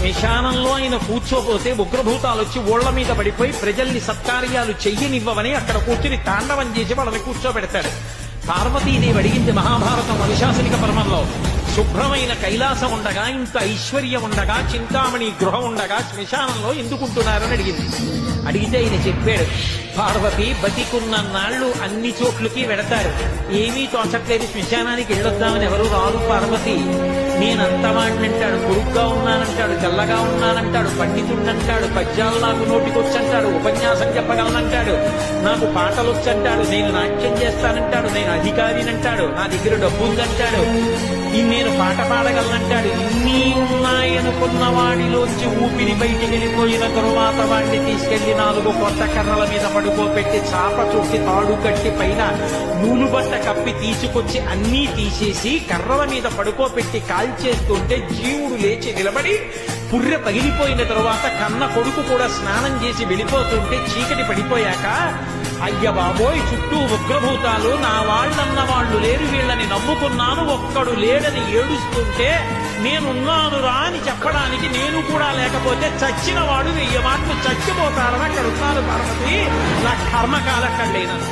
శ్మశానంలో ఆయన కూర్చోపోతే ఉగ్రభూతాలు వచ్చి ఓళ్ల మీద పడిపోయి ప్రజల్ని సత్కార్యాలు చెయ్యనివ్వవని అక్కడ కూర్చుని తాండవం చేసి వాళ్ళని కూర్చోబెడతాడు. పార్వతీదేవి అడిగింది మహాభారతం అనుశాసనిక పర్వంలో, శుభ్రమైన కైలాసం ఉండగా, ఇంత ఐశ్వర్యం ఉండగా, చింతామణి గృహం ఉండగా శ్మశానంలో ఎందుకుంటున్నారని అడిగింది. అడిగితే ఆయన చెప్పాడు, పార్వతి బతికున్న నాళ్లు అన్ని చోట్లకి వెడతారు, ఏమీ తోచట్లేదు, శ్మశానానికి వెళ్ళొద్దామని ఎవరు రారు పార్వతి. నేనంతవాణ్ణంటాడు, పొరుగ్గా ఉన్నానంటాడు, తెల్లగా ఉన్నానంటాడు, పండితుడంటాడు, పద్యాలు నాకు నోటికొచ్చంటాడు, ఉపన్యాసం చెప్పగలనంటాడు, నాకు పాటలొచ్చంటాడు, నేను నాట్యం చేస్తానంటాడు, నేను అధికారినంటాడు, నా దగ్గర డబ్బు ఉందంటాడు, నేను పాట పాడగలనంటాడు. ఇన్ని ఉన్నాయనుకున్న వాడిలోంచి ఊపిరి బయటికి వెళ్ళిపోయిన తరువాత వాడిని తీసుకెళ్లి 4 కొత్త కర్రల మీద పడుకోబెట్టి చాప చుట్టి తాడు కట్టి పైన నూలు బట్ట కప్పి తీసుకొచ్చి అన్నీ తీసేసి కర్రల మీద పడుకోబెట్టి కాల్చేస్తుంటే జీవుడు లేచి నిలబడి పుర్రె పగిలిపోయిన తరువాత కన్న కొడుకు కూడా స్నానం చేసి వెళ్ళిపోతుంటే చీకటి పడిపోయాక, అయ్య బాబోయ్ చుట్టూ ఉగ్రభూతాలు, నా వాళ్ళన్న వాళ్ళు లేరు, వీళ్ళని నమ్ముకున్నాను, ఒక్కడు లేడని ఏడుస్తుంటే నేనున్నాను రా అని చెప్పడానికి నేను కూడా లేకపోతే చచ్చిన వాడు 1000 మాటలు చచ్చిపోతారని అక్కడ ఉన్నారు పార్వతి. నా కర్మకాలక్కడలేనంత